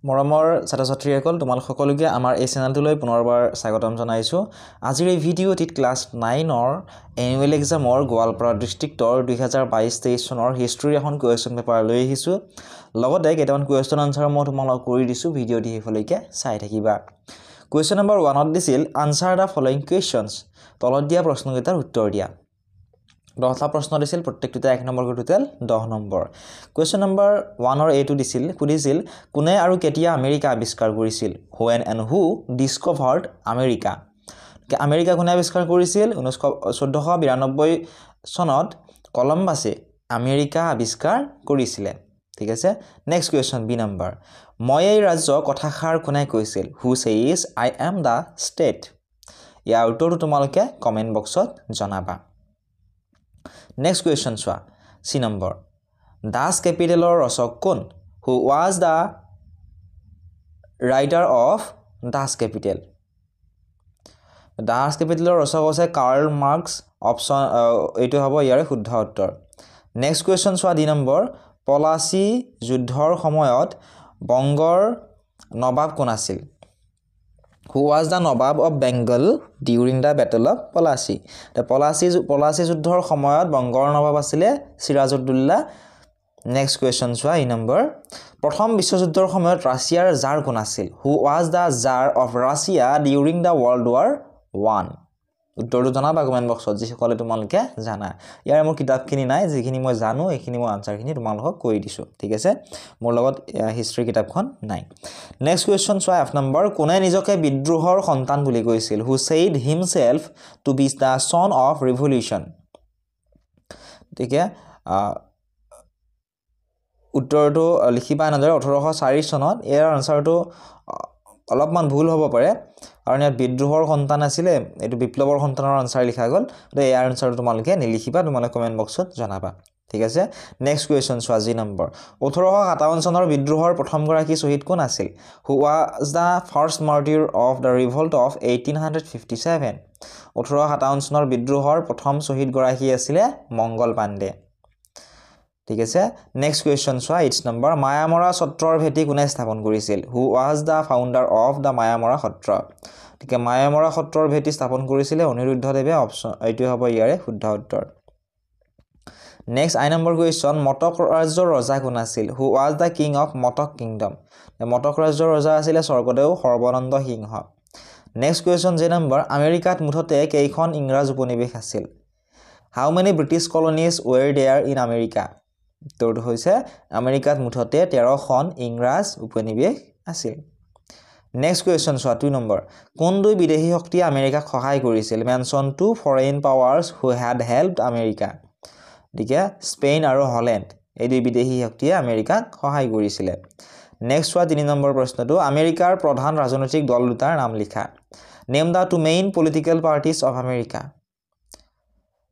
মৰমৰ ছাত্ৰ-ছাত্ৰীসকল তোমালোক সকলোকে আমাৰ এই চেনেলটোলৈ পুনৰবাৰ স্বাগতম জনাইছোঁ। আজিৰ এই ভিডিঅ'টিত ক্লাছ 9ৰ এনুৱেল এক্সামৰ গোৱালপাৰা ডিষ্ট্ৰিক্টৰ 2022-23 চনৰ হিষ্ট্ৰীৰ এখন কুৱেশ্যন পেপাৰ লৈ আহিছোঁ। লগতে কেইটামান কুৱেশ্যন আনচাৰ মই তোমালোকক কৰি দিছোঁ, ভিডিঅ'টি শেষলৈকে চাই থাকিবা। কুৱেশ্যন নম্বৰ 1ত দিছিল আনচাৰ দ্য ফলোইং কুৱেশ্যনছ, তলত দিয়া প্ৰশ্নকেইটাৰ উত্তৰ দিয়া। 10টা প্ৰশ্ন দিছিল, প্ৰত্যেকটোতে 1 নম্বৰ কৰি টোটেল 10 নম্বৰ। কুৱেশ্যন নম্বৰ 1ৰ এইটো সুধিছিল কোনে আৰু কেতিয়া আমেৰিকা আৱিষ্কাৰ কৰিছিল? When and who discovered America? America কোনে আৱিষ্কাৰ কৰিছিল? 1492 চনত কলম্বাছে আমেৰিকা আৱিষ্কাৰ কৰিছিলে। ঠিক আছে। নেক্সট কুৱেশ্যন বি নম্বৰ, মই এই ৰাজ্য কথাষাৰ কোনে কৈছিল? Who says I am the state? ইয়াৰ উত্তৰটো তোমালোকে কমেণ্ট বক্সত জনাবা। নেক্সট কুৱেশ্যন চোৱা, চি নম্বৰ, দাস কেপিটেলৰ ৰচক কোন? Who was the writer of Das Kapital? Das কেপিটেলৰ ৰচক হৈছে কাৰ্ল মাৰ্কছ। অপশ্যন এইটো হ'ব ইয়াৰে শুদ্ধ উত্তৰ। নেক্সট কুৱেশ্যন চোৱা ডি নম্বৰ, পলাচী যুদ্ধৰ সময়ত বংগৰ নবাব কোন আছিল? Who was the Nawab of Bengal during the Battle of Plassey? Plassey যুদ্ধৰ সময়ত বংগৰ নবাব আছিলে সিৰাজউদ্দৌলা। নেক্সট কুৱেশ্যন চোৱা ই নম্বৰ, প্ৰথম বিশ্বযুদ্ধৰ সময়ত ৰাছিয়াৰ জাৰ কোন আছিল? Who was the Tsar of Russia during the World War I? উত্তৰটো জনাবা কমেণ্ট বক্সত যিসকলে তোমালোকে জানা। ইয়াৰ মোৰ কিতাপখিনি নাই, যিখিনি মই জানো এইখিনি মই আনচাৰখিনি তোমালোকক কৈ দিছোঁ। ঠিক আছে, মোৰ লগত হিষ্ট্ৰী কিতাপখন নাই। নেক্সট কুৱেশ্যন চোৱা এফ নম্বৰ, কোনে নিজকে বিদ্ৰোহৰ সন্তান বুলি কৈছিল? Who said himself to be the son of revolution? ঠিক আছে, উত্তৰটো লিখিবা এনেদৰে 1804 চনত। ইয়াৰ আনচাৰটো অলপমান ভুল হ'ব পাৰে, কাৰণ ইয়াত বিদ্ৰোহৰ সন্তান আছিলে, এইটো বিপ্লৱৰ সন্তানৰ আনচাৰ লিখা গ'ল। গতিকে ইয়াৰ আনচাৰটো তোমালোকে নিলিখিবা, তোমালোকে কমেণ্ট বক্সত জনাবা। ঠিক আছে। নেক্সট কুৱেশ্যন চোৱা জি নম্বৰ, 1857 চনৰ বিদ্ৰোহৰ প্ৰথমগৰাকী শ্বহীদ কোন আছিল? Who was the first martyr of the revolt of 1857? 1857 চনৰ বিদ্ৰোহৰ প্ৰথম শ্বহীদগৰাকী আছিলে মংগল পাণ্ডে। ঠিক আছে। নেক্সট কুৱেশ্যন চোৱা 8 নম্বৰ, মায়ামৰা সত্ৰৰ ভেটি কোনে স্থাপন কৰিছিল? Who was the founder of the Mayamara সত্ৰ? ঠিক আছে, মায়ামৰা সত্ৰৰ ভেটি স্থাপন কৰিছিলে অনিৰুদ্ধদেৱে। অপশ্যন এইটো হ'ব ইয়াৰে শুদ্ধ উত্তৰ। নেক্সট 9 নম্বৰ কুৱেশ্যন, মটক ৰাজ্যৰ ৰজা কোন আছিল? Who was the king of Matak kingdom? Matak ৰাজ্যৰ ৰজা আছিলে স্বৰ্গদেউ সৰ্বানন্দ সিংহ। নেক্সট কুৱেশ্যন জে নম্বৰ, আমেৰিকাত মুঠতে কেইখন ইংৰাজ উপনিৱেশ আছিল? How many British colonies were there in America? উত্তৰটো হৈছে আমেৰিকাত মুঠতে 13খন ইংৰাজ উপনিৱেশ আছিল। নেক্সট কুৱেশ্যন চোৱা 2 নম্বৰ, কোন দুই বিদেশী শক্তিয়ে আমেৰিকাক সহায় কৰিছিল? Mention two foreign powers who had helped America. গতিকে স্পেইন আৰু হলেণ্ড এই দুই বিদেশী শক্তিয়ে আমেৰিকাক সহায় কৰিছিলে। নেক্সট চোৱা 3 নম্বৰ প্ৰশ্নটো, আমেৰিকাৰ প্ৰধান ৰাজনৈতিক দল দুটাৰ নাম লিখা। Name the two main political parties of America.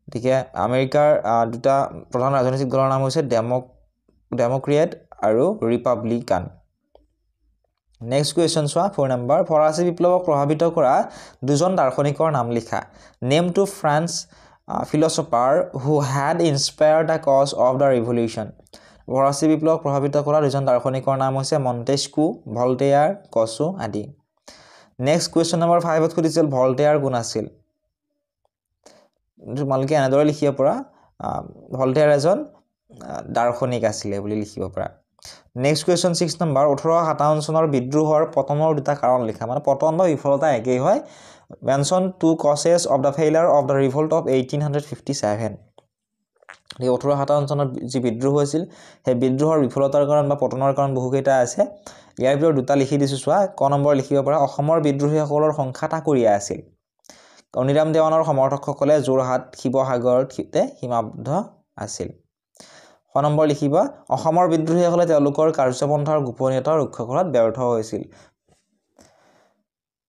গতিকে আমেৰিকাৰ দুটা প্ৰধান ৰাজনৈতিক দলৰ নাম হৈছে ডেম'ক্ৰেট আৰু ৰিপাব্লিকান। নেক্সট কুৱেশ্যন চোৱা 4 নম্বৰ, ফৰাচী বিপ্লৱক প্ৰভাৱিত কৰা দুজন দাৰ্শনিকৰ নাম লিখা। Name two French philosopher who had inspired the cause of the revolution. ফৰাচী বিপ্লৱক প্ৰভাৱিত কৰা দুজন দাৰ্শনিকৰ নাম হৈছে মণ্টেস্কু, ভল্টেয়াৰ, কচু আদি। নেক্সট কুৱেশ্যন নম্বৰ 5ত সুধিছিল ভল্টেয়াৰ কোন আছিল? তোমালোকে এনেদৰে লিখিব পৰা, ভল্টেয়াৰ এজন দাৰ্শনিক আছিলে বুলি লিখিব পৰা। নেক্সট কুৱেশ্যন 6 নম্বৰ, 1857 চনৰ বিদ্ৰোহৰ পতনৰ দুটা কাৰণ লিখা। মানে পতন বা বিফলতা একেই হয়। Mention two causes of the failure of the revolt of 1857। 1857 চনত যি বিদ্ৰোহ হৈছিল সেই বিদ্ৰোহৰ বিফলতাৰ কাৰণ বা পতনৰ কাৰণ বহুকেইটা আছে। ইয়াৰ ভিতৰত দুটা লিখি দিছোঁ চোৱা। ক নম্বৰ লিখিব পৰা, অসমৰ বিদ্ৰোহীসকলৰ সংখ্যা তাকৰীয়া আছিল। অনিৰাম দেৱানৰ সমৰ্থকসকলে যোৰহাট শিৱসাগৰতে সীমাবদ্ধ আছিল। খ নম্বৰ লিখিব, অসমৰ বিদ্ৰোহীসকলে তেওঁলোকৰ কাৰ্যপন্থাৰ গোপনীয়তা ৰক্ষা কৰাত ব্যৰ্থ হৈছিল।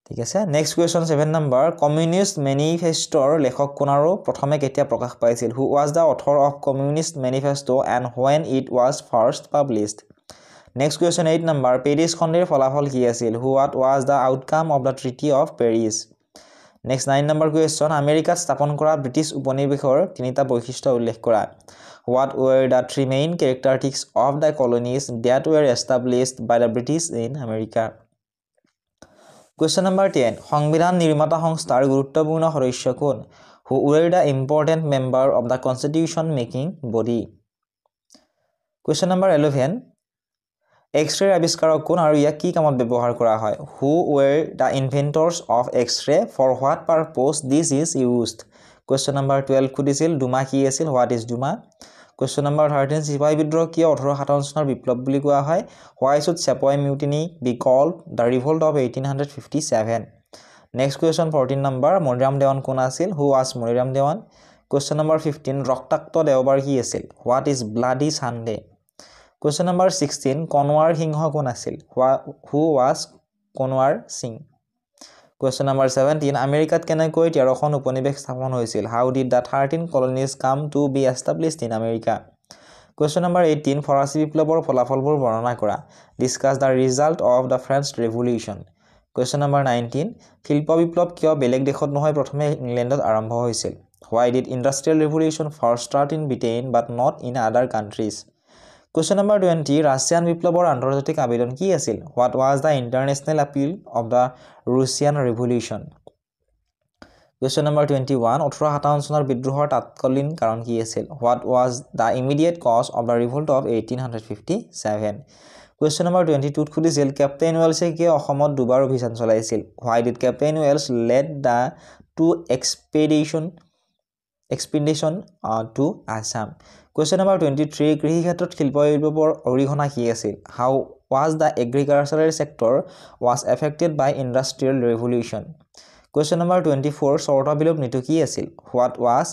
ঠিক আছে। নেক্সট কুৱেশ্যন 7 নম্বৰ, কমিউনিষ্ট মেনিফেষ্টৰ লেখক কোন আৰু প্ৰথমে কেতিয়া প্ৰকাশ পাইছিল? Who was the author of Communist Manifesto and when it was first published? Next question 8 number, Paris সন্ধিৰ ফলাফল কি আছিল? What was the outcome of the Treaty of Paris? Next 9 number question, আমেৰিকাত স্থাপন কৰা ব্ৰিটিছ উপনিৱেশৰ 3টা বৈশিষ্ট্য উল্লেখ কৰা। What were the three main characteristics of the colonies that were established by the British in America? Question number 10. সংবিধান নিৰ্মাতা সংস্থাৰ গুৰুত্বপূৰ্ণ সদস্য কোন? Who were the important member of the constitution making body? Question number 11. X-ray আৱিষ্কাৰক কোন আৰু ইয়াক কি কামত ব্যৱহাৰ কৰা হয়? Who were the inventors of X-ray? For what purpose this is used? Question number 12 সুধিছিল ডুমা কি আছিল? What is ডুমা? Question number 13 সিপাহী বিদ্ৰোহ কিয় 1857 চনৰ বিপ্লৱ বুলি কোৱা হয়? Why should Sepoy mutiny be called the revolt of 1857? Next question 14 number Maniram Dewan কোন আছিল? Who was Maniram Dewan? Question number 15 ৰক্তাক্ত দেওবাৰ কি আছিল? What is bloody Sunday? Question number 16 Kanwar সিংহ কোন আছিল? Who was Kanwar Singh? Question number 17 আমেৰিকাত কেনেকৈ 13খন উপনিবেশ স্থাপন হৈছিল? How did the 13 colonies come to be established in America? Question number 18 ফৰাচী বিপ্লৱৰ ফলাফলবোৰ বৰ্ণনা কৰা. Discuss the result of the French Revolution. Question number 19 শিল্প বিপ্লৱ কিয় বেলেগ দেশত নহয় প্ৰথমে ইংলেণ্ডত আৰম্ভ হৈছিল? Why did industrial revolution first start in Britain but not in other countries? Question number 20 Russian বিপ্লৱৰ আন্তৰ্জাতিক আবেদন কি আছিল? What was the international appeal of the Russian Revolution? Question number 21 1857 চনৰ বিদ্ৰোহৰ তাৎকালীন কাৰণ কি আছিল? What was the immediate cause of the revolt of 1857? Question number 22 সুধিছিল কেপ্টেইন ৱেলছে কিয় অসমত দুবাৰ অভিযান চলাইছিল? Why did Captain Wells led the two expedition to Assam? Question number 23 কৃষি ক্ষেত্ৰত শিল্প বিপ্লৱৰ অৰিহণা কি আছিল? How was the agricultural sector was affected by industrial revolution? Question number 24 চৰ্ত বিলোপ নীতি কি আছিল? What was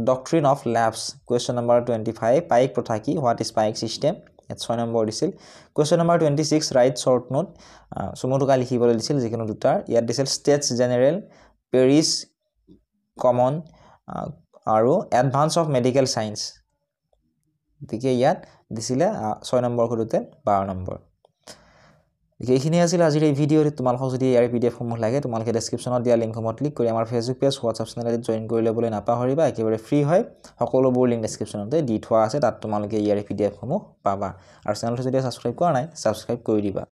doctrine of lapse? Question number 25 পাইক প্ৰথা কি? What is paik system? 6 number দিছিল. Question number 26 write short note সমুটুকা লিখিবলৈ দিছিল যিকোনো দুটাৰ. ইয়াত দিছিল states general, Paris common আৰু advance of medical science. গতিকে ইয়াত দিছিলে 6 নম্বৰ খুদুতে 12 নম্বৰ. এইখিনি আছিল আজিৰ এই ভিডিঅ'ত. তোমালোকক যদি ইয়াৰ PDF সমূহ লাগে তোমালোকে ডেসক্ৰিপচনত দিয়া লিংকসমূহত ক্লিক কৰি আমাৰ ফেচবুক পেজ হোৱাটছআপ চেনেলত জয়েন কৰি ল'বলৈ নাপাহৰিবা. একেবাৰে ফ্ৰী হয়, সকলোবোৰ লিংক ডেসক্ৰিপচনতে দি থোৱা আছে, তাত তোমালোকে ইয়াৰ PDF সমূহ পাবা. আৰু চেনেলটো যদি সাবস্ক্ৰাইব কৰা নাই সাবস্ক্ৰাইব কৰি দিবা.